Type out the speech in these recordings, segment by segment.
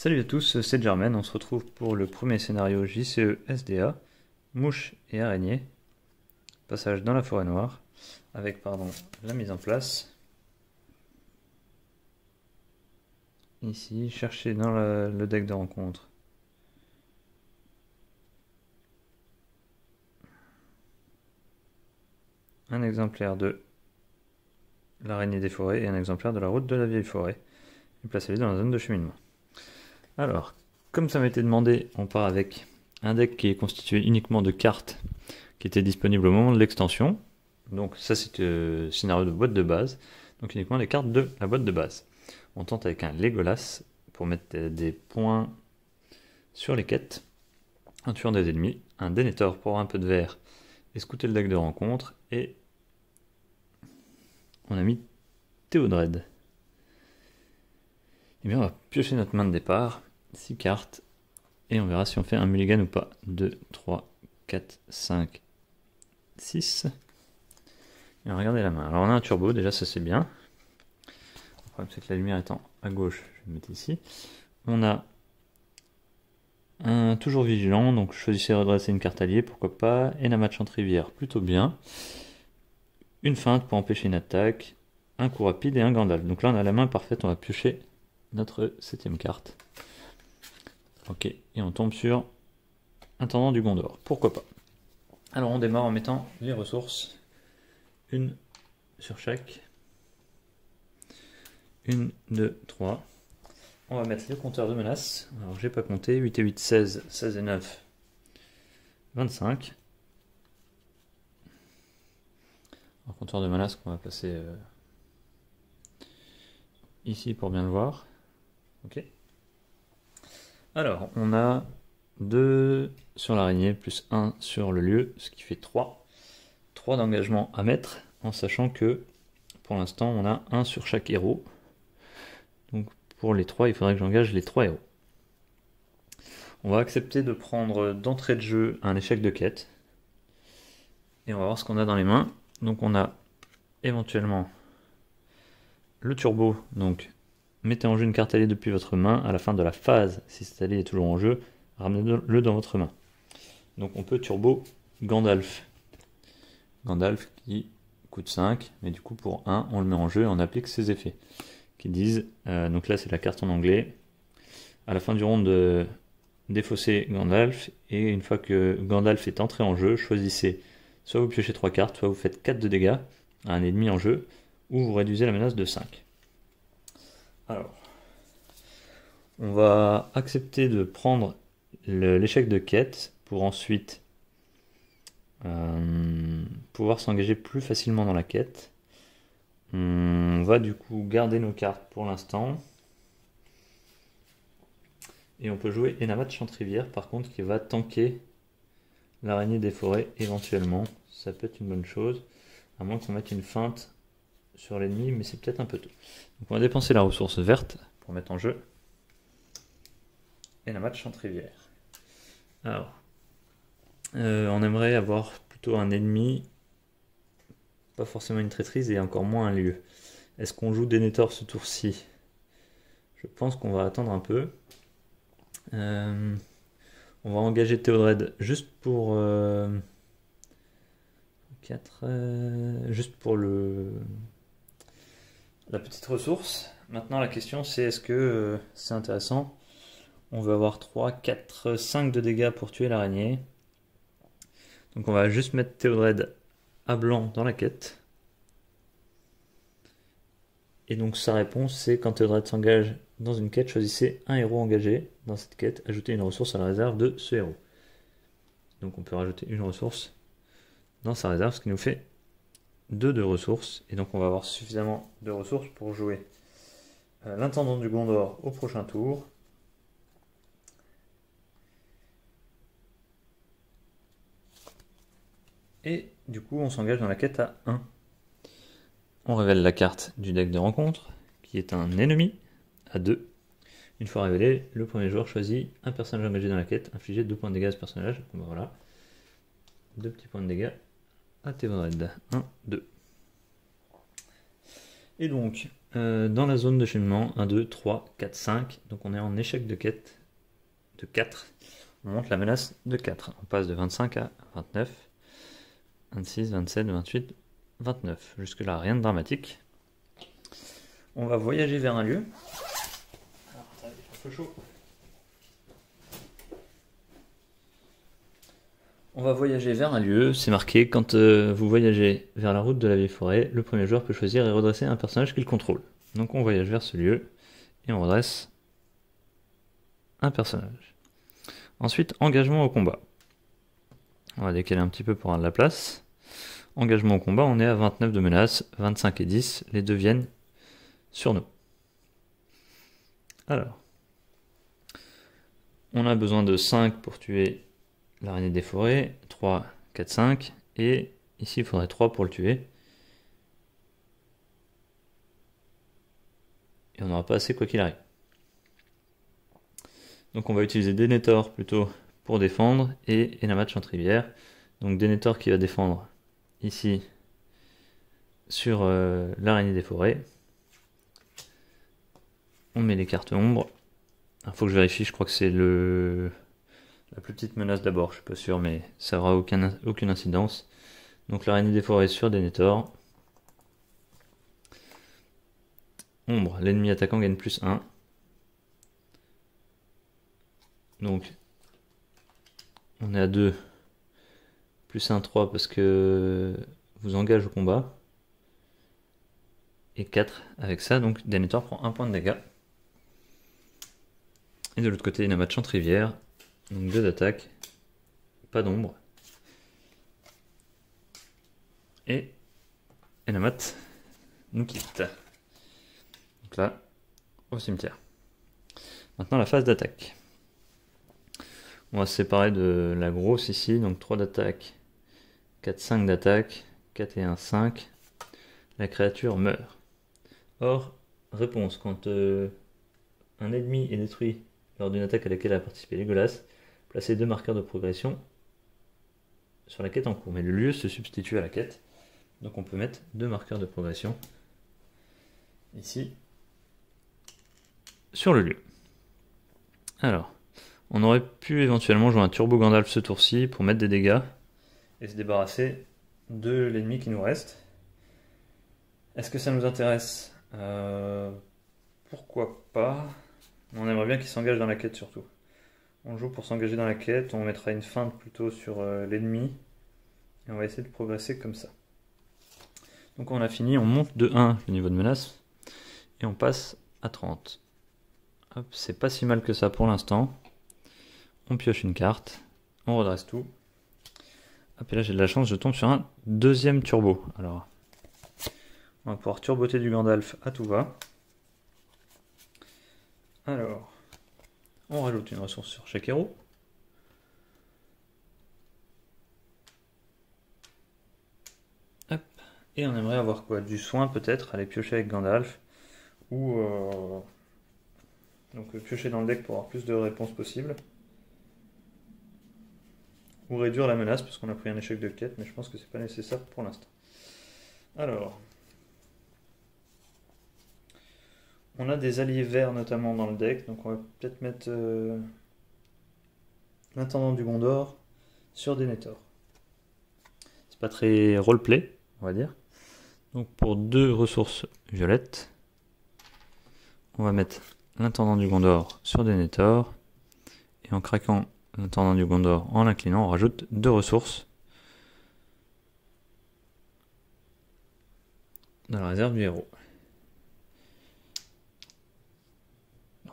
Salut à tous, c'est Germaine, on se retrouve pour le premier scénario JCE SDA, mouche et araignée, passage dans la forêt noire, avec la mise en place. Ici, chercher dans le deck de rencontre un exemplaire de l'araignée des forêts et un exemplaire de la route de la vieille forêt, et placez-les dans la zone de cheminement. Alors, comme ça m'a été demandé, on part avec un deck qui est constitué uniquement de cartes qui étaient disponibles au moment de l'extension. Donc ça c'est le scénario de boîte de base, donc uniquement les cartes de la boîte de base. On tente avec un Legolas pour mettre des points sur les quêtes, en tuant des ennemis, un Denethor pour avoir un peu de vert et scouter le deck de rencontre, et on a mis Théodred. Et bien on va piocher notre main de départ, 6 cartes, et on verra si on fait un mulligan ou pas. 2, 3, 4, 5, 6. Et on va regarder la main. Alors on a un turbo, déjà ça c'est bien. Le problème c'est que la lumière étant à gauche, je vais le mettre ici. On a un toujours vigilant, donc choisissez redresser une carte alliée, pourquoi pas. Et la match entre rivière, plutôt bien. Une feinte pour empêcher une attaque, un coup rapide et un Gandalf. Donc là on a la main parfaite, on va piocher notre 7ème carte. Ok, et on tombe sur Intendant du Gondor, pourquoi pas. Alors on démarre en mettant les ressources, une sur chaque, 1, 2, 3. On va mettre le compteur de menace, alors j'ai pas compté, 8 et 8, 16, 16 et 9, 25. Alors compteur de menace qu'on va passer ici pour bien le voir. Ok. Alors on a 2 sur l'araignée plus 1 sur le lieu, ce qui fait 3. 3 d'engagement à mettre, en sachant que pour l'instant on a 1 sur chaque héros. Donc pour les 3, il faudrait que j'engage les 3 héros. On va accepter de prendre d'entrée de jeu un échec de quête. Et on va voir ce qu'on a dans les mains. Donc on a éventuellement le turbo, donc mettez en jeu une carte alliée depuis votre main. À la fin de la phase, si cette alliée est toujours en jeu, ramenez-le dans votre main. Donc on peut turbo Gandalf. Gandalf qui coûte 5, mais du coup pour 1, on le met en jeu et on applique ses effets. Qui disent, donc là c'est la carte en anglais, à la fin du round défausser Gandalf, et une fois que Gandalf est entré en jeu, choisissez soit vous piochez 3 cartes, soit vous faites 4 de dégâts à un ennemi en jeu, ou vous réduisez la menace de 5. Alors, on va accepter de prendre l'échec de quête pour ensuite pouvoir s'engager plus facilement dans la quête. On va du coup garder nos cartes pour l'instant. Et on peut jouer Enamat Chantrivière par contre qui va tanker l'araignée des forêts éventuellement. Ça peut être une bonne chose. À moins qu'on mette une feinte sur l'ennemi, mais c'est peut-être un peu tôt. Donc on va dépenser la ressource verte pour mettre en jeu Enamat Chantrivière. Alors, on aimerait avoir plutôt un ennemi, pas forcément une traîtrise et encore moins un lieu. Est-ce qu'on joue Denethor ce tour-ci? Je pense qu'on va attendre un peu. On va engager Théodred juste pour 4, juste pour la petite ressource. Maintenant la question c'est est-ce que c'est intéressant? On veut avoir 3, 4, 5 de dégâts pour tuer l'araignée. Donc on va juste mettre Théodred à blanc dans la quête. Et donc sa réponse c'est quand Théodred s'engage dans une quête, choisissez un héros engagé dans cette quête, ajoutez une ressource à la réserve de ce héros. Donc on peut rajouter une ressource dans sa réserve, ce qui nous fait 2 de ressources. Et donc on va avoir suffisamment de ressources pour jouer l'intendant du Gondor au prochain tour. Et du coup on s'engage dans la quête à 1. On révèle la carte du deck de rencontre, qui est un ennemi, à 2. Une fois révélé, le premier joueur choisit un personnage engagé dans la quête, infligez 2 points de dégâts à ce personnage. Bon, voilà. 2 petits points de dégâts à Théodred. 1, 2. Et donc, dans la zone de cheminement. 1, 2, 3, 4, 5. Donc on est en échec de quête de 4. On monte la menace de 4. On passe de 25 à 29, 26, 27, 28, 29. Jusque là, rien de dramatique. On va voyager vers un lieu. Alors, ça va être un peu chaud. On va voyager vers un lieu, c'est marqué, quand vous voyagez vers la route de la vieille forêt, le premier joueur peut choisir et redresser un personnage qu'il contrôle. Donc on voyage vers ce lieu et on redresse un personnage. Ensuite, engagement au combat. On va décaler un petit peu pour avoir de la place. Engagement au combat, on est à 29 de menace, 25 et 10, les deux viennent sur nous. Alors, on a besoin de 5 pour tuer l'araignée des forêts, 3, 4, 5, et ici il faudrait 3 pour le tuer. Et on n'aura pas assez quoi qu'il arrive. Donc on va utiliser Denethor plutôt pour défendre, et Enamat Chantrivière. Donc Denethor qui va défendre ici sur l'araignée des forêts. On met les cartes ombre. Il faut que je vérifie, je crois que c'est la plus petite menace d'abord, je suis pas sûr, mais ça n'aura aucune incidence. Donc l'araignée des forêts sur Denethor. Ombre, l'ennemi attaquant gagne plus 1. Donc on est à 2. Plus 1, 3 parce que vous engage au combat. Et 4 avec ça, donc Denethor prend 1 point de dégâts. Et de l'autre côté, Enamat Chantrivière. Donc 2 d'attaque. Pas d'ombre. Et Enamat nous quitte. Donc là, au cimetière. Maintenant la phase d'attaque. On va se séparer de la grosse ici, donc 3 d'attaque, 4, 5 d'attaque, 4 et 1, 5. La créature meurt. Or, réponse, quand un ennemi est détruit lors d'une attaque à laquelle a participé Legolas, placez 2 marqueurs de progression sur la quête en cours. Mais le lieu se substitue à la quête, donc on peut mettre 2 marqueurs de progression ici sur le lieu. Alors, on aurait pu éventuellement jouer un Turbo Gandalf ce tour-ci pour mettre des dégâts et se débarrasser de l'ennemi qui nous reste. Est-ce que ça nous intéresse? Pourquoi pas? On aimerait bien qu'il s'engage dans la quête surtout. On joue pour s'engager dans la quête, on mettra une feinte plutôt sur l'ennemi et on va essayer de progresser comme ça. Donc on a fini, on monte de 1 le niveau de menace et on passe à 30. Hop, c'est pas si mal que ça pour l'instant. On pioche une carte, on redresse tout. Hop, et là j'ai de la chance, je tombe sur un deuxième turbo. Alors, on va pouvoir turboter du Gandalf à tout va. Alors, on rajoute une ressource sur chaque héros. Hop, et on aimerait avoir quoi? Du soin peut-être, aller piocher avec Gandalf. Ou donc piocher dans le deck pour avoir plus de réponses possibles. Ou réduire la menace parce qu'on a pris un échec de quête, mais je pense que c'est pas nécessaire pour l'instant. Alors, on a des alliés verts notamment dans le deck, donc on va peut-être mettre l'intendant du Gondor sur Denethor. C'est pas très roleplay, on va dire. Donc pour 2 ressources violettes, on va mettre l'intendant du Gondor sur Denethor, et en craquant l'intendant du Gondor en l'inclinant, on rajoute 2 ressources dans la réserve du héros.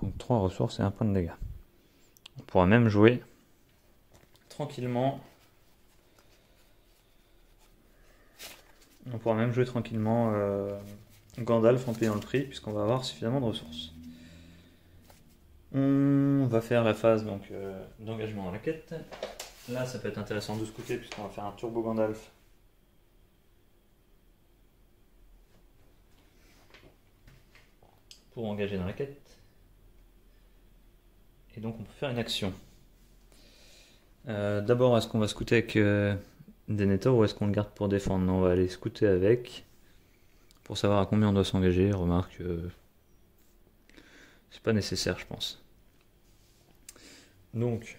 Donc 3 ressources et 1 point de dégâts. On pourra même jouer tranquillement. Gandalf en payant le prix, puisqu'on va avoir suffisamment de ressources. On va faire la phase d'engagement dans la quête. Là, ça peut être intéressant de scouter, puisqu'on va faire un Turbo Gandalf. Pour engager dans la quête. Et donc on peut faire une action. D'abord, est-ce qu'on va scouter avec Denethor ou est-ce qu'on le garde pour défendre? Non, on va aller scouter avec. pour savoir à combien on doit s'engager. Remarque, c'est pas nécessaire, je pense. Donc,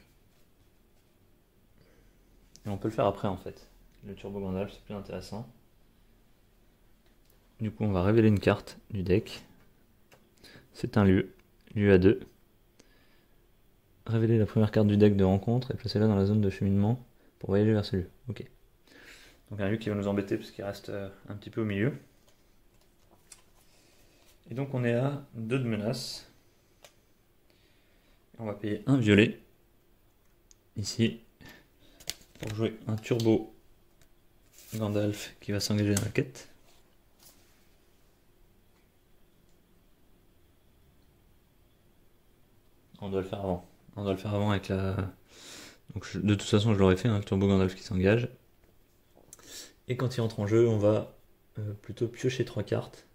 et on peut le faire après en fait. Le Turbo Gandalf, c'est plus intéressant. Du coup, on va révéler une carte du deck. C'est un lieu A2. Révéler la première carte du deck de rencontre et placer-la dans la zone de cheminement pour voyager vers ce lieu. Ok. Donc un lieu qui va nous embêter parce qu'il reste un petit peu au milieu. Et donc on est à 2 de menace. On va payer un violet ici pour jouer un Turbo Gandalf qui va s'engager dans la quête. On doit le faire avant. On doit le faire avant avec la... Donc de toute façon je l'aurais fait, le Turbo Gandalf qui s'engage. Et quand il rentre en jeu, on va plutôt piocher 3 cartes.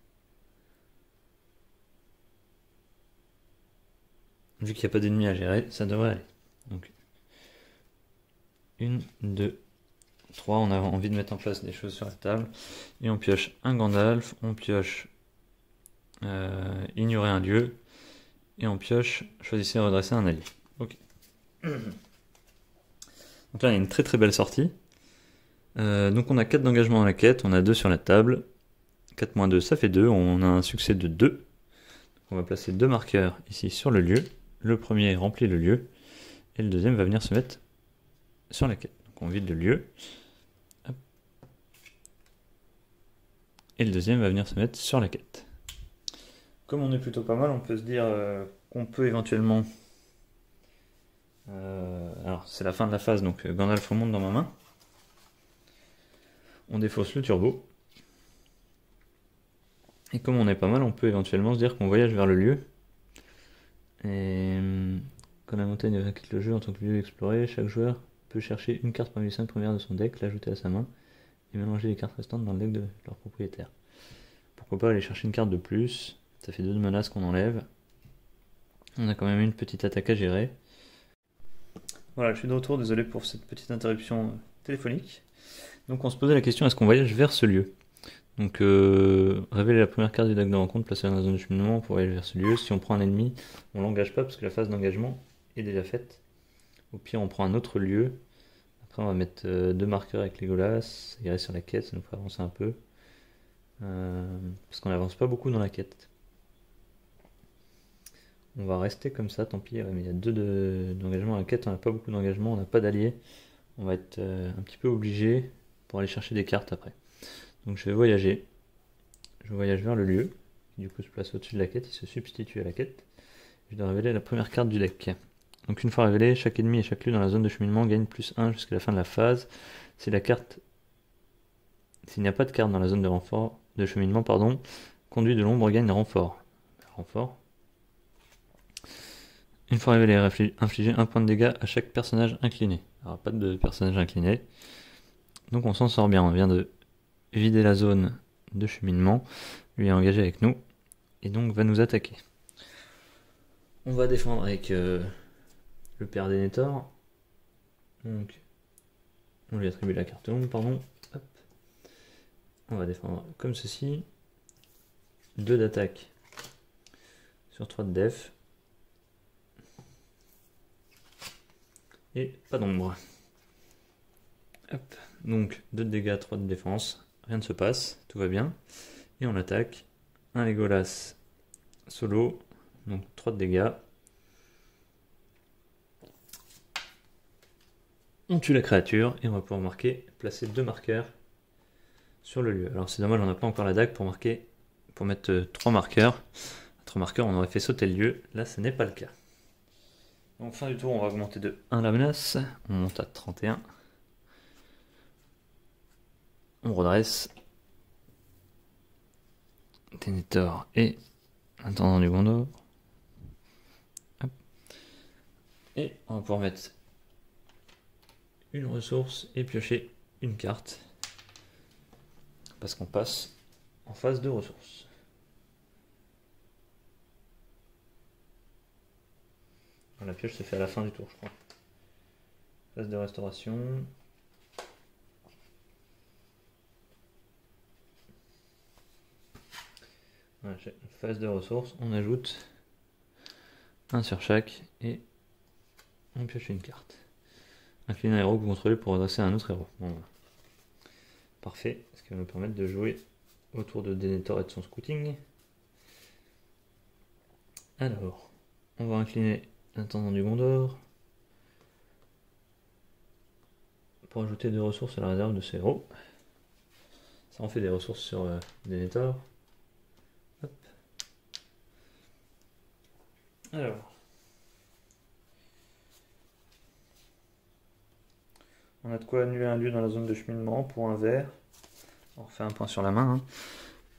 Vu qu'il n'y a pas d'ennemis à gérer, ça devrait aller. Donc 1, 2, 3, on a envie de mettre en place des choses sur la table. Et on pioche un Gandalf, on pioche ignorer un lieu. Et on pioche choisissez redresser un allié. Ok. Donc là, il y a une très très belle sortie. Donc on a 4 d'engagement dans la quête, on a 2 sur la table. 4 moins 2, ça fait 2. On a un succès de 2. Donc on va placer 2 marqueurs ici sur le lieu. Le premier remplit le lieu. Et le deuxième va venir se mettre sur la quête. Donc on vide le lieu. Hop. Et le deuxième va venir se mettre sur la quête. Comme on est plutôt pas mal, on peut se dire qu'on peut éventuellement... alors c'est la fin de la phase, donc Gandalf remonte dans ma main. On défausse le turbo. Et comme on est pas mal, on peut éventuellement se dire qu'on voyage vers le lieu. Et quand la montagne quitte le jeu en tant que lieu exploré, chaque joueur peut chercher une carte parmi les 5 premières de son deck, l'ajouter à sa main, et mélanger les cartes restantes dans le deck de leur propriétaire. Pourquoi pas aller chercher une carte de plus, ça fait 2 de menaces qu'on enlève. On a quand même une petite attaque à gérer. Voilà, je suis de retour, désolé pour cette petite interruption téléphonique. Donc on se posait la question, est-ce qu'on voyage vers ce lieu? Donc révéler la première carte du deck de rencontre, placer dans la zone de cheminement pour aller vers ce lieu. Si on prend un ennemi, on l'engage pas parce que la phase d'engagement est déjà faite. Au pire, on prend un autre lieu. Après, on va mettre 2 marqueurs avec Legolas. Il reste sur la quête, ça nous fera avancer un peu. Parce qu'on n'avance pas beaucoup dans la quête. On va rester comme ça, tant pis. Mais il y a 2 d'engagement à la quête, on n'a pas beaucoup d'engagement, on n'a pas d'alliés. On va être un petit peu obligé pour aller chercher des cartes après. Donc je vais voyager. Je voyage vers le lieu, qui du coup se place au-dessus de la quête, il se substitue à la quête. Je dois révéler la première carte du deck. Donc une fois révélé, chaque ennemi et chaque lieu dans la zone de cheminement gagne plus 1 jusqu'à la fin de la phase. Si la carte, s'il n'y a pas de carte dans la zone de renfort, de cheminement, pardon, conduit de l'ombre gagne renfort. Renfort. Une fois révélé, infliger 1 point de dégâts à chaque personnage incliné. Alors pas de personnage incliné. Donc on s'en sort bien, on vient de vider la zone de cheminement, lui est engagé avec nous, et donc va nous attaquer. On va défendre avec le père d'Enethor. Donc on lui attribue la carte ombre, pardon. Hop. On va défendre comme ceci. 2 d'attaque sur 3 de def. Et pas d'ombre. Hop. Donc 2 de dégâts, 3 de défense. Rien ne se passe, tout va bien. Et on attaque. Un Legolas solo. Donc 3 de dégâts. On tue la créature et on va pouvoir marquer, placer 2 marqueurs sur le lieu. Alors c'est dommage, on n'a pas encore la dague pour marquer, pour mettre 3 marqueurs. 3 marqueurs, on aurait fait sauter le lieu. Là, ce n'est pas le cas. Donc fin du tour, on va augmenter de 1 la menace. On monte à 31. On redresse. Denethor et Intendant du Gondor. Hop. Et on va pouvoir mettre une ressource et piocher une carte. Parce qu'on passe en phase de ressources. La pioche se fait à la fin du tour, je crois. Phase de restauration. Voilà, phase de ressources, on ajoute un sur chaque et on pioche une carte. Incline un héros que vous contrôlez pour redresser un autre héros. Bon, voilà. Parfait, ce qui va nous permettre de jouer autour de Denethor et de son scouting. Alors, on va incliner l'intendant du Gondor pour ajouter des ressources à la réserve de ce héros. Ça en fait des ressources sur Denethor. Hop. Alors, on a de quoi annuler un lieu dans la zone de cheminement pour un vert. On refait un point sur la main. Hein.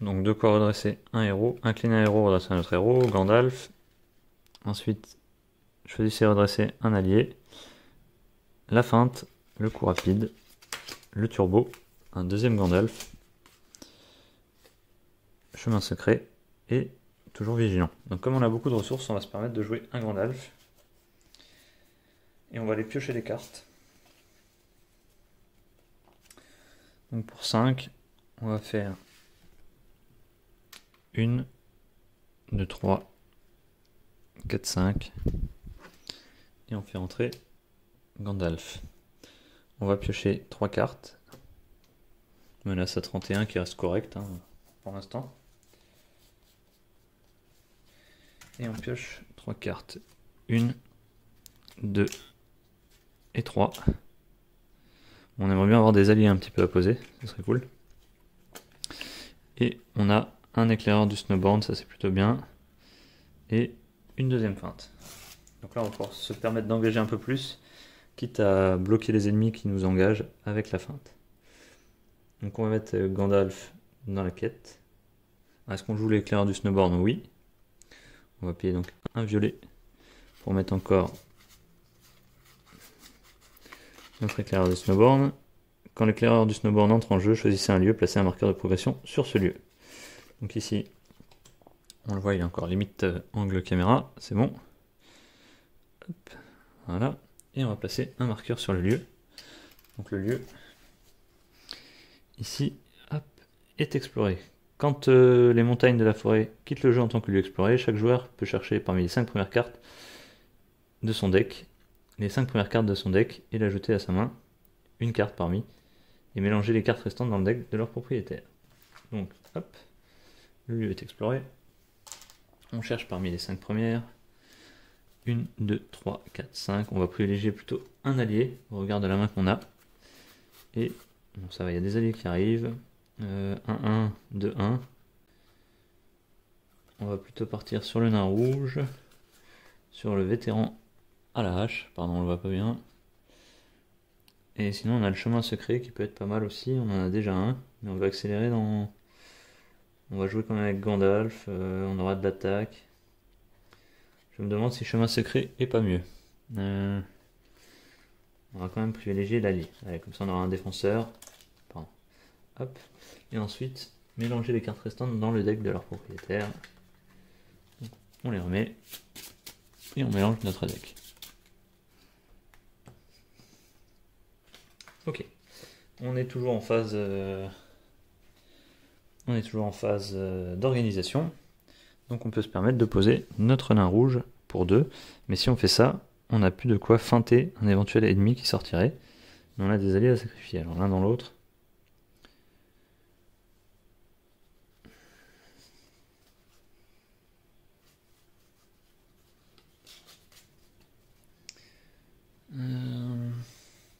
Donc de quoi redresser un héros. Incliner un héros, redresser un autre héros. Gandalf. Ensuite, choisissez redresser un allié. La feinte, le coup rapide, le turbo, un deuxième Gandalf. Chemin secret et toujours vigilant. Donc comme on a beaucoup de ressources, on va se permettre de jouer un Gandalf. Et on va aller piocher les cartes. Donc pour 5, on va faire 1, 2, 3, 4, 5. Et on fait entrer Gandalf. On va piocher 3 cartes. Menace à 31 qui reste correct hein, pour l'instant. Et on pioche 3 cartes. 1, 2 et 3. On aimerait bien avoir des alliés un petit peu à poser, ce serait cool. Et on a un éclaireur du snowboard, ça c'est plutôt bien. Et une deuxième feinte. Donc là on va pouvoir se permettre d'engager un peu plus, quitte à bloquer les ennemis qui nous engagent avec la feinte. Donc on va mettre Gandalf dans la quête. Est-ce qu'on joue l'éclaireur du snowboard? Oui. On va payer donc un violet pour mettre encore notre éclaireur du snowboard. Quand l'éclaireur du snowboard entre en jeu, choisissez un lieu, placez un marqueur de progression sur ce lieu. Donc ici, on le voit, il est encore limite angle caméra, c'est bon. Hop, voilà. Et on va placer un marqueur sur le lieu. Donc le lieu, ici, hop, est exploré. Quand les montagnes de la forêt quittent le jeu en tant que lieu exploré, chaque joueur peut chercher parmi les 5 premières cartes de son deck, les 5 premières cartes de son deck et l'ajouter à sa main, une carte parmi, et mélanger les cartes restantes dans le deck de leur propriétaire. Donc, hop, le lieu est exploré. On cherche parmi les 5 premières. 1, 2, 3, 4, 5. On va privilégier plutôt un allié au regard de la main qu'on a. Et bon, ça va, il y a des alliés qui arrivent. 1, 1, 2, 1. On va plutôt partir sur le nain rouge. Sur le vétéran à la hache. Pardon, on le voit pas bien. Et sinon, on a le chemin secret qui peut être pas mal aussi. On en a déjà un. Mais on va accélérer dans... On va jouer quand même avec Gandalf. On aura de l'attaque. Je me demande si chemin secret est pas mieux. On va quand même privilégier l'allié. Allez, comme ça on aura un défenseur. Pardon. Hop. Et ensuite, mélanger les cartes restantes dans le deck de leur propriétaire. Donc, on les remet. Et on mélange notre deck. Ok. On est toujours en phase... d'organisation. Donc on peut se permettre de poser notre nain rouge pour 2. Mais si on fait ça, on n'a plus de quoi feinter un éventuel ennemi qui sortirait. Mais on a des alliés à sacrifier. Alors l'un dans l'autre.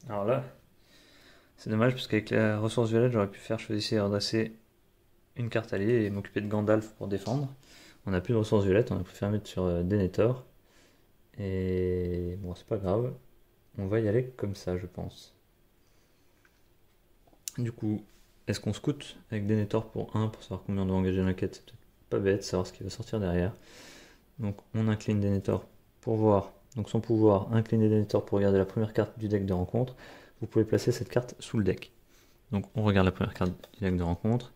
Alors là, c'est dommage parce qu'avec la ressource violette, j'aurais pu faire choisir et redresser une carte alliée et m'occuper de Gandalf pour défendre. On n'a plus de ressources violettes, on a préféré mettre sur Denethor. Et bon, c'est pas grave. On va y aller comme ça, je pense. Du coup, est-ce qu'on scoute avec Denethor pour 1 pour savoir combien on doit engager dans la quête? C'est peut-être pas bête, savoir ce qui va sortir derrière. Donc on incline Denethor pour voir. Donc son pouvoir, incliner Denethor pour regarder la première carte du deck de rencontre. Vous pouvez placer cette carte sous le deck. Donc on regarde la première carte du deck de rencontre.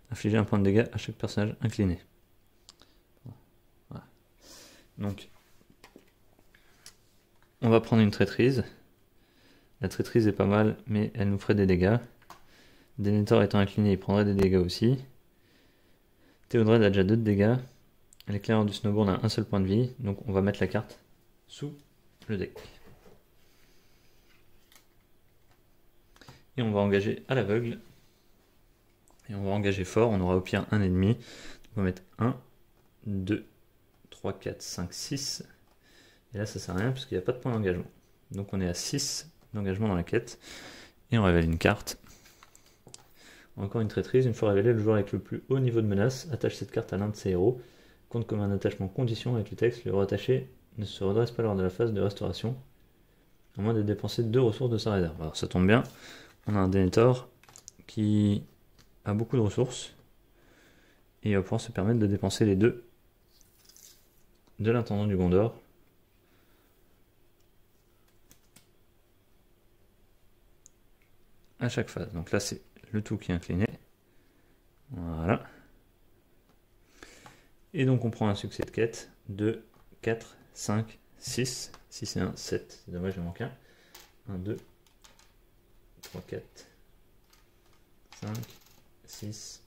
Infliger un point de dégâts à chaque personnage incliné. Voilà. Donc on va prendre une traîtrise. La traîtrise est pas mal, mais elle nous ferait des dégâts. Denethor étant incliné, il prendrait des dégâts aussi. Théodred a déjà 2 de dégâts. L'éclaireur du snowboard a un seul point de vie, donc on va mettre la carte sous le deck. Et on va engager à l'aveugle. Et on va engager fort, on aura au pire un ennemi. On va mettre 1, 2, 3, 4, 5, 6. Et là ça sert à rien parce qu'il n'y a pas de point d'engagement. Donc on est à 6 d'engagement dans la quête. Et on révèle une carte. Encore une traîtrise, une fois révélé, le joueur avec le plus haut niveau de menace attache cette carte à l'un de ses héros. Compte comme un attachement condition avec le texte, le héros attaché ne se redresse pas lors de la phase de restauration, à moins de dépenser 2 ressources de sa réserve. Alors ça tombe bien, on a un Denethor qui a beaucoup de ressources, et il va pouvoir se permettre de dépenser les 2 de l'intendant du Gondor. À chaque phase. Donc là c'est le tout qui est incliné. Voilà. Et donc on prend un succès de quête. 2, 4, 5, 6. 6 et 1, 7. C'est dommage, il manque un. 1, 2, 3, 4, 5, 6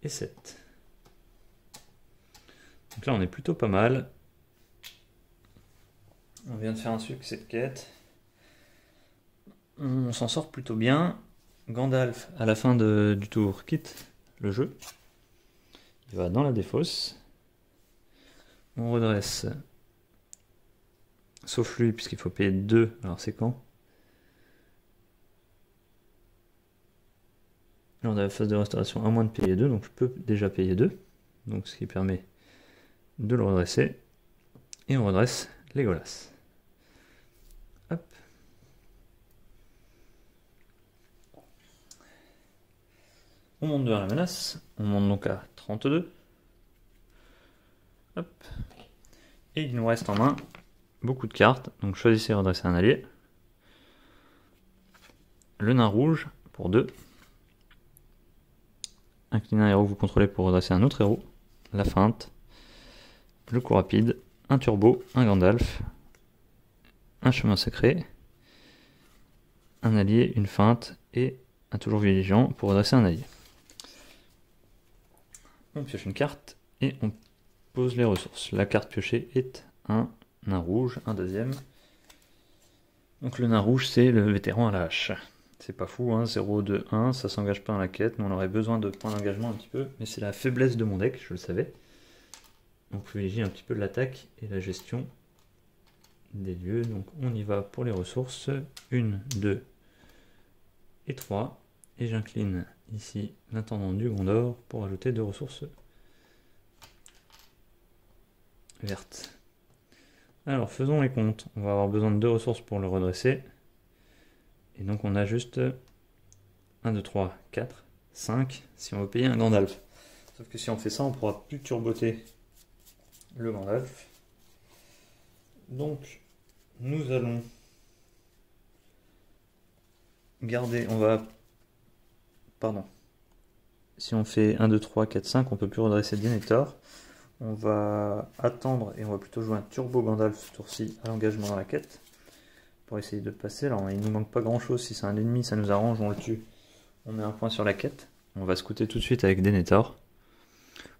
et 7. Donc là on est plutôt pas mal. On vient de faire un succès de quête. On s'en sort plutôt bien. Gandalf, à la fin du tour, quitte le jeu. Il va dans la défausse. On redresse. Sauf lui, puisqu'il faut payer 2. Alors c'est quand? Lors de la phase de restauration, à moins de payer 2. Donc je peux déjà payer 2. Donc ce qui permet de le redresser. Et on redresse Legolas. Hop. On monte 2 à la menace, on monte donc à 32. Hop. Et il nous reste en main beaucoup de cartes, donc choisissez redresser un allié. Le nain rouge pour 2. Inclinez un héros que vous contrôlez pour redresser un autre héros. La feinte. Le coup rapide. Un turbo, un Gandalf. Un chemin secret. Un allié, une feinte et un toujours vigilant pour redresser un allié. On pioche une carte et on pose les ressources. La carte piochée est un nain rouge, un deuxième. Donc le nain rouge c'est le vétéran à la hache. C'est pas fou, hein, 0, 2, 1, ça s'engage pas dans la quête, mais on aurait besoin de points d'engagement un petit peu, mais c'est la faiblesse de mon deck, je le savais. On privilégie un petit peu l'attaque et la gestion des lieux, donc on y va pour les ressources. 1, 2 et 3, et j'incline ici l'intendant du Gondor pour ajouter 2 ressources vertes. Alors faisons les comptes, on va avoir besoin de 2 ressources pour le redresser. Et donc on a juste 1, 2, 3, 4, 5 si on veut payer un Gandalf. Sauf que si on fait ça, on ne pourra plus turboter le Gandalf. Donc nous allons garder, si on fait 1, 2, 3, 4, 5, on ne peut plus redresser Denethor. On va attendre et on va plutôt jouer un turbo Gandalf ce tour-ci à l'engagement dans la quête. Pour essayer de passer. Alors il nous manque pas grand chose, si c'est un ennemi ça nous arrange, on le tue. On met un point sur la quête. On va scouter tout de suite avec Denethor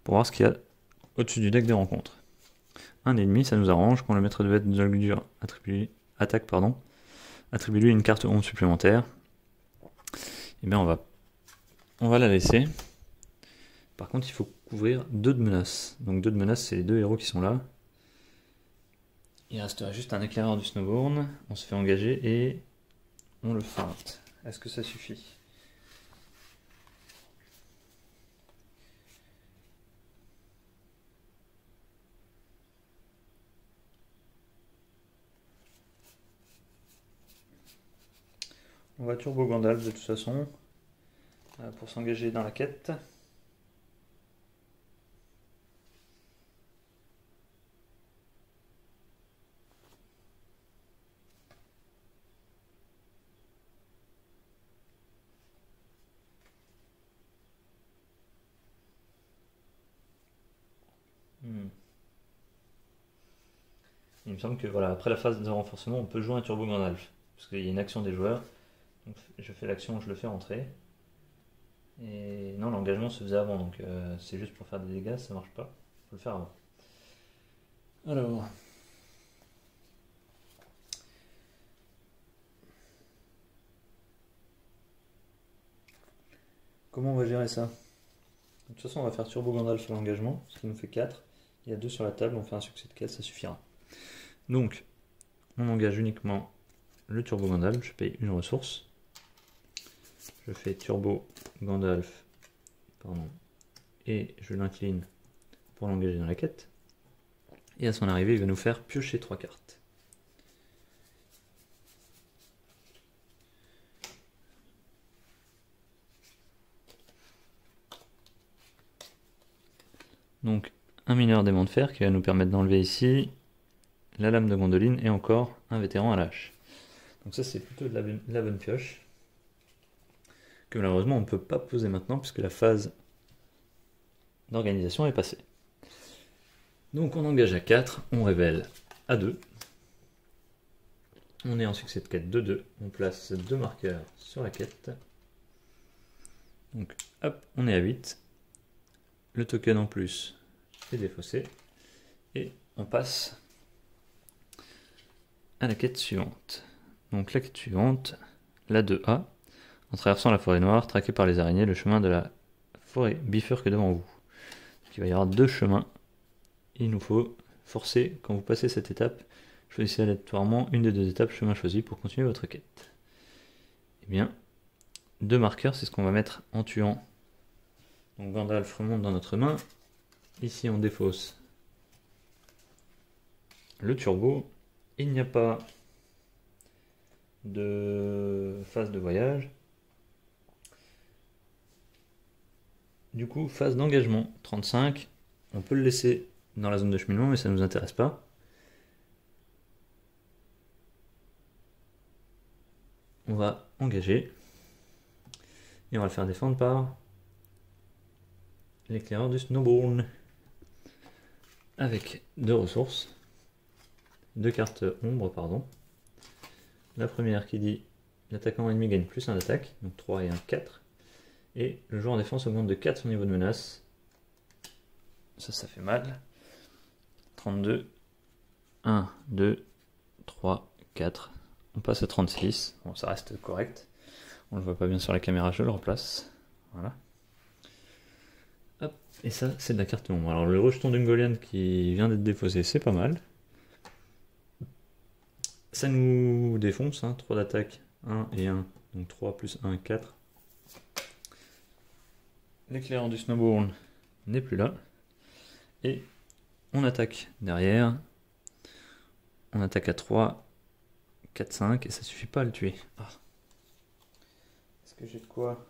pour voir ce qu'il y a au-dessus du deck des rencontres. Un ennemi ça nous arrange, quand le maître de bête de attribue-lui une carte ombre supplémentaire. Et bien on va la laisser. Par contre il faut couvrir 2 de menaces. Donc 2 de menaces c'est les 2 héros qui sont là. Il restera juste un éclaireur du Snowbourne, on se fait engager et on le feinte. Est-ce que ça suffit? On va turbo Gandalf de toute façon, pour s'engager dans la quête. Il me semble que voilà, après la phase de renforcement, on peut jouer un turbo Gandalf. Parce qu'il y a une action des joueurs. Donc je fais l'action, je le fais rentrer. Et non, l'engagement se faisait avant, donc c'est juste pour faire des dégâts, ça marche pas. Faut le faire avant. Alors. Comment on va gérer ça? De toute façon, on va faire Turbo Gandalf sur l'engagement, ce qui nous fait 4. Il y a 2 sur la table, on fait un succès de 4, ça suffira. Donc, on engage uniquement le Turbo Gandalf, je paye une ressource. Je fais Turbo Gandalf, pardon, et je l'incline pour l'engager dans la quête. Et à son arrivée, il va nous faire piocher 3 cartes. Donc, un mineur d'aimant de fer qui va nous permettre d'enlever ici la lame de Gondolin et encore un vétéran à l'âge. Donc ça, c'est plutôt de la bonne pioche, que malheureusement on ne peut pas poser maintenant puisque la phase d'organisation est passée. Donc on engage à 4, on révèle à 2. On est en succès de quête de 2, on place 2 marqueurs sur la quête. Donc hop, on est à 8. Le token en plus est défaussé. Et on passe à la quête suivante. Donc la quête suivante, la 2A. En traversant la forêt noire, traqué par les araignées, le chemin de la forêt bifurque devant vous. Donc il va y avoir 2 chemins. Il nous faut forcer, quand vous passez cette étape, choisissez aléatoirement une des 2 étapes chemin choisi pour continuer votre quête. Eh bien, 2 marqueurs, c'est ce qu'on va mettre en tuant. Donc Gandalf remonte dans notre main. Ici, on défausse le turbo. Il n'y a pas de phase de voyage. Du coup, phase d'engagement, 35. On peut le laisser dans la zone de cheminement, mais ça ne nous intéresse pas. On va engager. Et on va le faire défendre par l'éclaireur du Snowborn. Avec 2 ressources. 2 cartes ombre, pardon. La première qui dit l'attaquant ennemi gagne plus 1 d'attaque, donc 3 et 1, 4. Et le joueur en défense augmente de 4 son niveau de menace. Ça fait mal. 32. 1, 2, 3, 4. On passe à 36. Bon, ça reste correct. On le voit pas bien sur la caméra, je le replace. Voilà. Hop. Et ça, c'est de la carte ombre. Alors, le rejeton d'Ungoliant qui vient d'être défaussé, c'est pas mal. Ça nous défonce, hein, 3 d'attaque, 1 et 1. Donc 3 plus 1, 4. L'éclaireur du Snowborn n'est plus là. Et on attaque derrière. On attaque à 3, 4, 5 et ça suffit pas à le tuer. Ah. Est-ce que j'ai de quoi?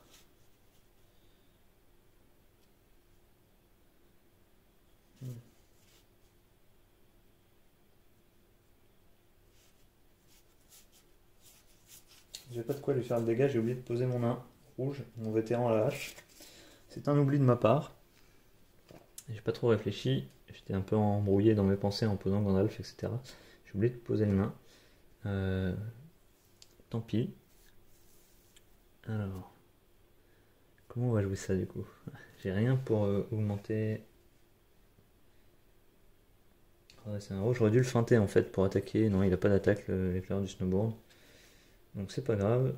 J'ai pas de quoi lui faire le dégât, j'ai oublié de poser mon nain rouge, mon vétéran à la hache. C'est un oubli de ma part. J'ai pas trop réfléchi, j'étais un peu embrouillé dans mes pensées en posant Gandalf, etc. J'ai oublié de poser le nain. Tant pis. Alors, comment on va jouer ça du coup? J'ai rien pour augmenter. C'est un héros, j'aurais dû le feinter en fait pour attaquer. Non, il a pas d'attaque, l'éclaireur du Snowboard. Donc c'est pas grave.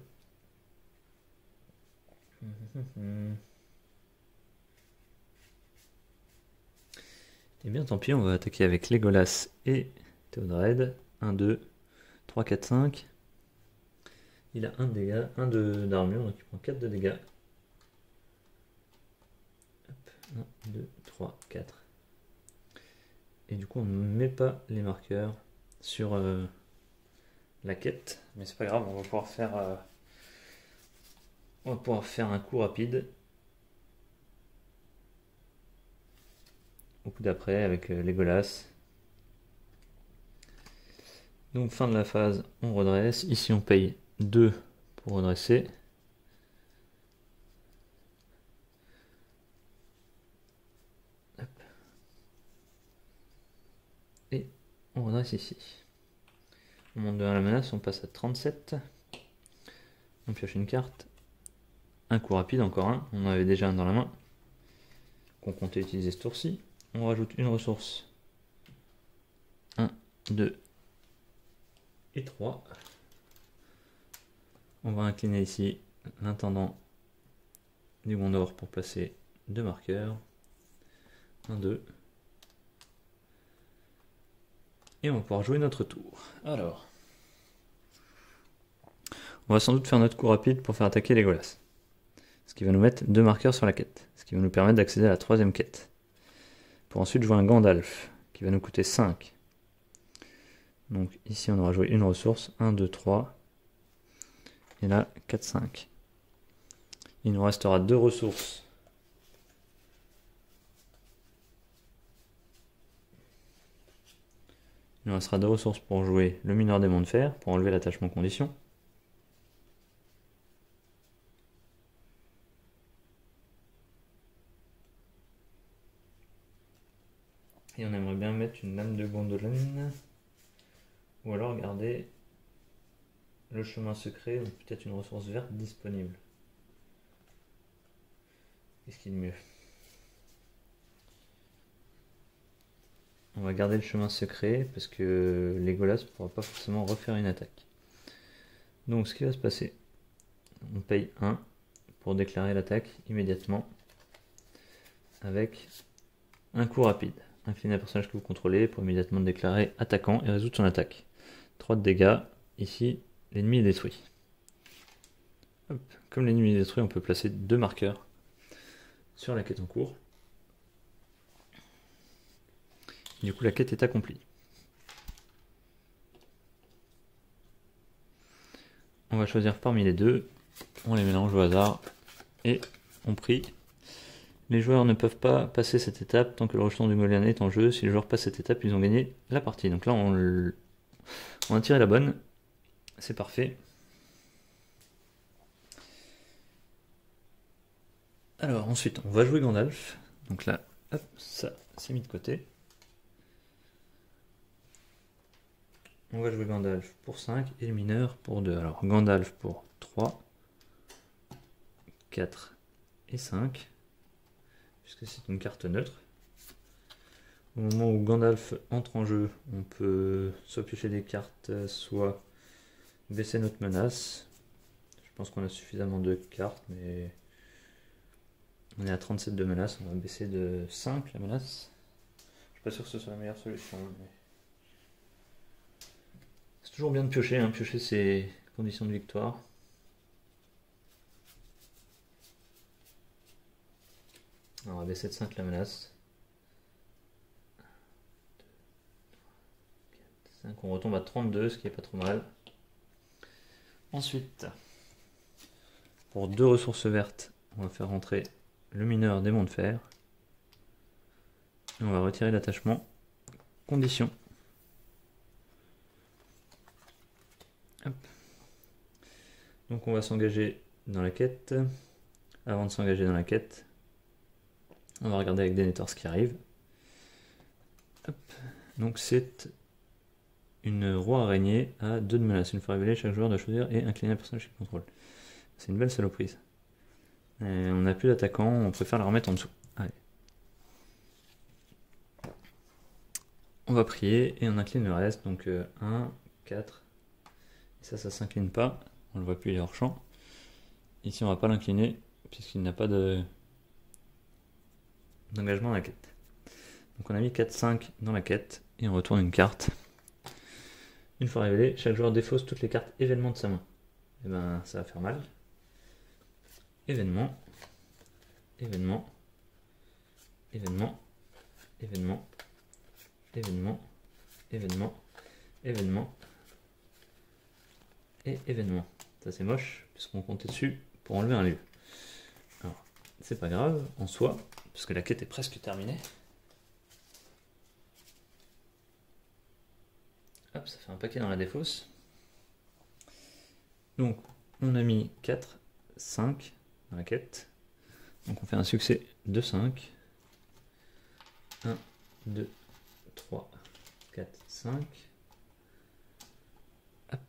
Et bien tant pis, on va attaquer avec Legolas et Théodred. 1, 2, 3, 4, 5. Il a 1 de dégâts, 1 d'armure, donc il prend 4 de dégâts. Hop, 1, 2, 3, 4. Et du coup on ne met pas les marqueurs sur la quête, mais c'est pas grave, on va pouvoir faire un coup rapide au coup d'après avec Legolas. Donc fin de la phase, on redresse. Ici on paye 2 pour redresser. Hop. Et on redresse ici. On monte de 1 la menace, on passe à 37. On pioche une carte. un coup rapide, encore un. On en avait déjà un dans la main qu'on comptait utiliser ce tour-ci. On rajoute une ressource. 1, 2 et 3. On va incliner ici l'intendant du Gondor pour placer 2 marqueurs. 1, 2. Et on va pouvoir jouer notre tour. Alors, on va sans doute faire notre coup rapide pour faire attaquer Legolas. Ce qui va nous mettre 2 marqueurs sur la quête. Ce qui va nous permettre d'accéder à la 3e quête. Pour ensuite jouer un Gandalf, qui va nous coûter 5. Donc ici on aura joué une ressource, 1, 2, 3. Et là, 4, 5. Il nous restera 2 ressources. Il nous restera 2 ressources pour jouer le mineur démon de fer, pour enlever l'attachement condition. Et on aimerait bien mettre une lame de Gondolin. Ou alors garder le chemin secret, ou peut-être une ressource verte disponible. Qu'est-ce qui est de mieux? On va garder le chemin secret parce que Legolas ne pourra pas forcément refaire une attaque. Donc ce qui va se passer, on paye 1 pour déclarer l'attaque immédiatement avec un coup rapide. Inclinez un personnage que vous contrôlez pour immédiatement déclarer attaquant et résoudre son attaque. 3 de dégâts, ici l'ennemi est détruit. Hop. Comme l'ennemi est détruit, on peut placer 2 marqueurs sur la quête en cours. Du coup la quête est accomplie. On va choisir parmi les deux, on les mélange au hasard et on prie. Les joueurs ne peuvent pas passer cette étape tant que le rejeton du Goliath est en jeu. Si les joueurs passent cette étape, ils ont gagné la partie. Donc là on a tiré la bonne, c'est parfait. Alors ensuite on va jouer Gandalf. Donc là, hop, ça c'est mis de côté. On va jouer Gandalf pour 5 et le mineur pour 2. Alors Gandalf pour 3, 4 et 5, puisque c'est une carte neutre. Au moment où Gandalf entre en jeu, on peut soit piocher des cartes, soit baisser notre menace. Je pense qu'on a suffisamment de cartes, mais on est à 37 de menace, on va baisser de 5 la menace. Je suis pas sûr que ce soit la meilleure solution, mais... c'est toujours bien de piocher, hein. Piocher c'est condition de victoire. Alors, on va baisser de 5 la menace. 5, on retombe à 32, ce qui est pas trop mal. Ensuite, pour 2 ressources vertes, on va faire rentrer le mineur démon de fer. Et on va retirer l'attachement condition. Hop. Donc on va s'engager dans la quête. Avant de s'engager dans la quête, on va regarder avec Denethor ce qui arrive. Hop. Donc c'est une roi araignée à 2 de menace. Une fois révélée, chaque joueur doit choisir et incliner un personnage qu'il contrôle. C'est une belle saloprise. On n'a plus d'attaquant, on préfère la remettre en dessous. Allez. On va prier et on incline le reste. Donc 1, 4. Et ça s'incline pas. On le voit plus, il est hors champ. Ici, on va pas l'incliner puisqu'il n'a pas d'engagement dans la quête. Donc on a mis 4, 5 dans la quête et on retourne une carte. Une fois révélé, chaque joueur défausse toutes les cartes événements de sa main. Et ben ça va faire mal. Événement, événement, événement, événement, événement, événement, événement et événement. Ça c'est moche puisqu'on comptait dessus pour enlever un lieu. Alors c'est pas grave en soi puisque la quête est presque terminée. Hop, ça fait un paquet dans la défausse. Donc on a mis 4, 5 dans la quête. Donc on fait un succès de 5. 1, 2, 3, 4, 5. Hop.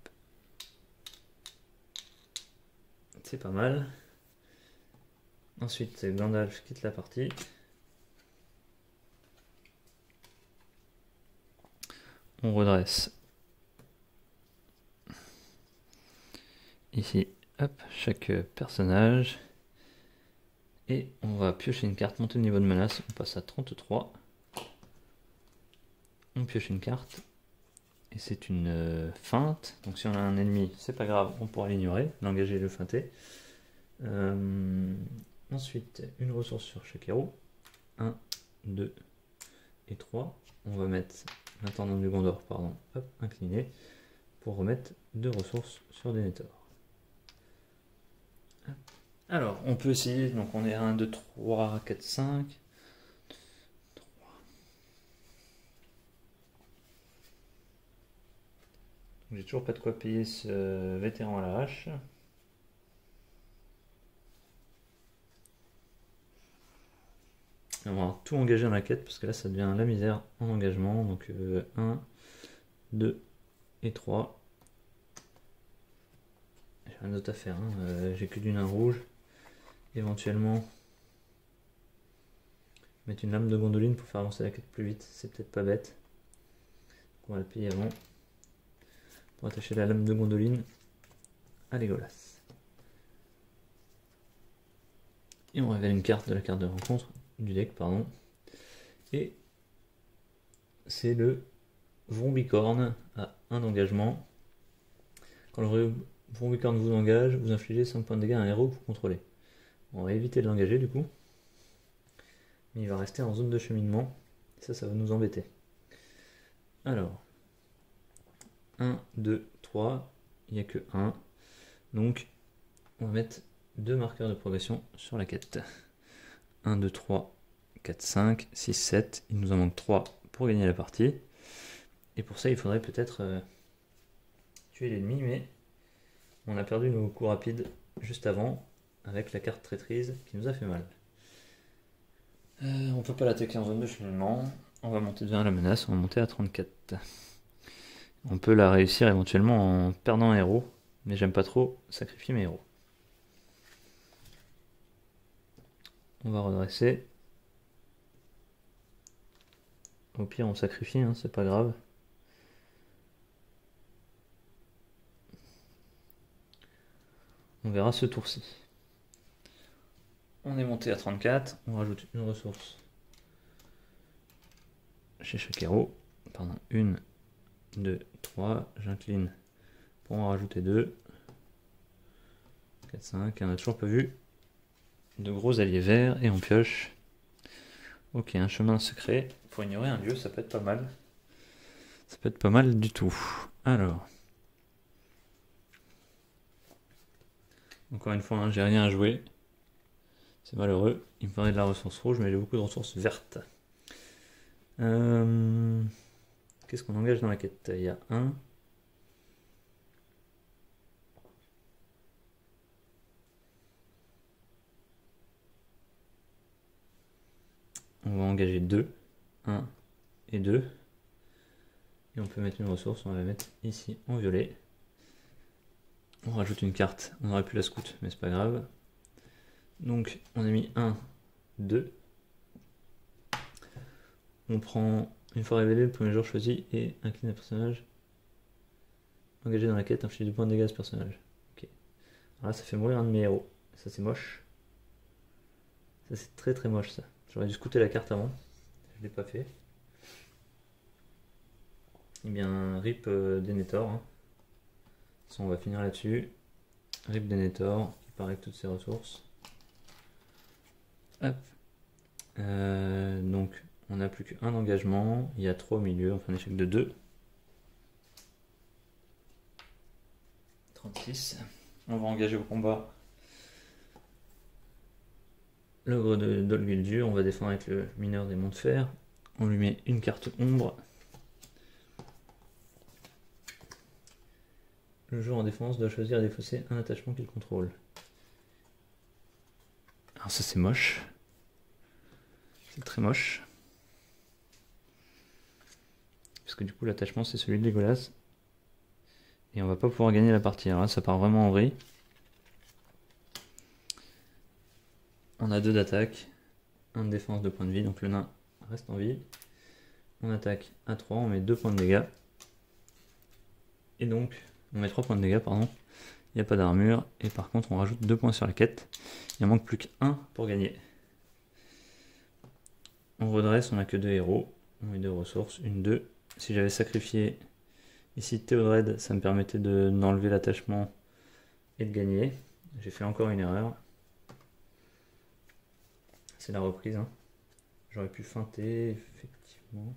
C'est pas mal. Ensuite, Gandalf quitte la partie. On redresse ici, hop, chaque personnage. Et on va piocher une carte, monter le niveau de menace. On passe à 33. On pioche une carte. Et c'est une feinte. Donc si on a un ennemi, c'est pas grave, on pourra l'ignorer, l'engager et le feinter. Ensuite, une ressource sur chaque héros. 1, 2 et 3. On va mettre l'intendant du Gondor, pardon, hop, incliné, pour remettre 2 ressources sur Denethor. Alors, on peut essayer, donc on est à 1, 2, 3, 4, 5. J'ai toujours pas de quoi payer ce vétéran à la hache. On va tout engager dans la quête parce que là ça devient la misère en engagement. Donc 1, 2 et 3. J'ai rien d'autre à faire, hein. J'ai que du nain rouge. Éventuellement mettre une lame de gondoline pour faire avancer la quête plus vite, c'est peut-être pas bête. On va le payer avant. Pour attacher la lame de gondoline à Legolas. Et on révèle une carte de la carte de rencontre, du deck, pardon. Et c'est le Vrombicorn à 1 d'engagement. Quand le Vrombicorn vous engage, vous infligez 5 points de dégâts à un héros que vous contrôlez. On va éviter de l'engager du coup. Mais il va rester en zone de cheminement. Et ça va nous embêter. Alors, 1, 2, 3, il n'y a que 1. Donc, on va mettre 2 marqueurs de progression sur la quête. 1, 2, 3, 4, 5, 6, 7. Il nous en manque 3 pour gagner la partie. Et pour ça, il faudrait peut-être tuer l'ennemi, mais on a perdu nos coups rapides juste avant, avec la carte traîtrise qui nous a fait mal. On peut pas l'attaquer en zone de cheminement. On va monter devant la menace, on va monter à 34. On peut la réussir éventuellement en perdant un héros, mais j'aime pas trop sacrifier mes héros. On va redresser. Au pire on sacrifie, hein, c'est pas grave. On verra ce tour-ci. On est monté à 34, on rajoute une ressource chez chaque héros. Pardon, 1, 2, 3, j'incline pour en rajouter 2. 4, 5, on n'a toujours pas vu de gros alliés verts et on pioche. Ok, un chemin secret pour ignorer un lieu, ça peut être pas mal. Ça peut être pas mal du tout. Alors. Encore une fois, hein, j'ai rien à jouer. C'est malheureux. Il me faudrait de la ressource rouge, mais j'ai beaucoup de ressources vertes. Qu'est-ce qu'on engage dans la quête? Il y a 1. On va engager 2. 1 et 2. Et on peut mettre une ressource, on va la mettre ici en violet. On rajoute une carte, on aurait pu la scout, mais c'est pas grave. Donc on a mis 1, 2. On prend, une fois révélé, le premier jour choisi et incline un personnage engagé dans la quête, inflige 2 points de dégâts à ce personnage. Ok. Alors là ça fait mourir un de mes héros. Ça c'est moche. Ça c'est très très moche ça. J'aurais dû scouter la carte avant. Je l'ai pas fait. Et bien rip Denethor. Hein. On va finir là-dessus. Rip Denethor, qui part avec toutes ses ressources. Hop. Donc on n'a plus qu'un engagement. Il y a 3 au milieu, on fait un échec de 2. 36. On va engager au combat l'ogre de Dol Guldur. On va défendre avec le mineur des monts de fer. On lui met une carte ombre. Le joueur en défense doit choisir et défausser un attachement qu'il contrôle. Alors ça c'est moche. C'est très moche. Parce que du coup l'attachement c'est celui de Legolas. Et on va pas pouvoir gagner la partie. Alors là ça part vraiment en vrille. On a 2 d'attaque, 1 de défense, 2 points de vie, donc le nain reste en vie. On attaque à 3, on met 2 points de dégâts. Et donc, on met 3 points de dégâts, pardon. Il n'y a pas d'armure, et par contre on rajoute 2 points sur la quête. Il en manque plus qu'1 pour gagner. On redresse, on n'a que 2 héros. On met 2 ressources, 1, 2. Si j'avais sacrifié ici Théodred, ça me permettait d'enlever l'attachement et de gagner. J'ai fait encore une erreur. C'est la reprise. Hein. J'aurais pu feinter, effectivement.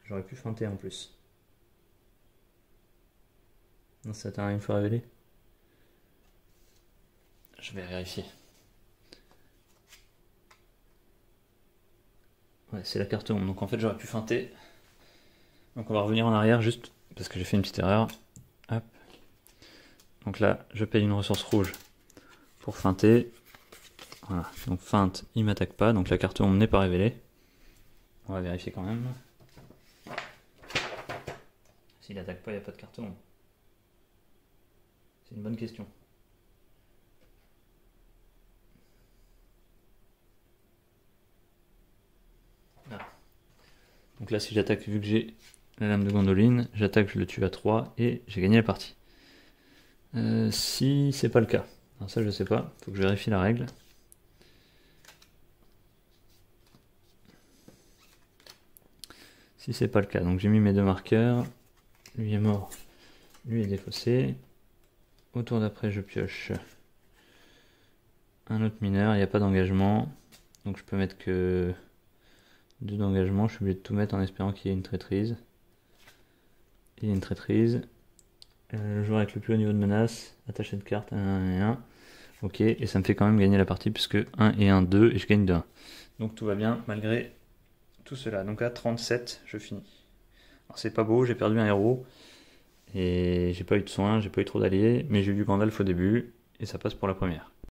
J'aurais pu feinter en plus. Non, ça t'a une fois révélé. Je vais vérifier. Ouais, c'est la carte ombre. Donc en fait, j'aurais pu feinter. Donc on va revenir en arrière juste parce que j'ai fait une petite erreur. Hop. Donc là, je paye une ressource rouge pour feinter. Voilà. Donc feinte, il m'attaque pas. Donc la carte ombre n'est pas révélée. On va vérifier quand même. S'il attaque pas, il n'y a pas de carte ombre. C'est une bonne question. Ah. Donc là, si j'attaque, vu que j'ai la lame de Gwendoline, j'attaque, je le tue à 3 et j'ai gagné la partie. Si c'est pas le cas, alors ça je sais pas, faut que je vérifie la règle. Si c'est pas le cas, donc j'ai mis mes 2 marqueurs, lui est mort, lui est défaussé. Au tour d'après, je pioche un autre mineur, il n'y a pas d'engagement, donc je peux mettre que 2 d'engagement, je suis obligé de tout mettre en espérant qu'il y ait une traîtrise. Il y a une traîtrise. Le joueur avec le plus haut niveau de menace, attaché de cartes, 1 et 1. Ok, et ça me fait quand même gagner la partie puisque 1 et 1, 2, et je gagne de 1. Donc tout va bien malgré tout cela. Donc à 37, je finis. Alors c'est pas beau, j'ai perdu un héros, et j'ai pas eu de soins, j'ai pas eu trop d'alliés, mais j'ai eu du Gandalf au début, et ça passe pour la première.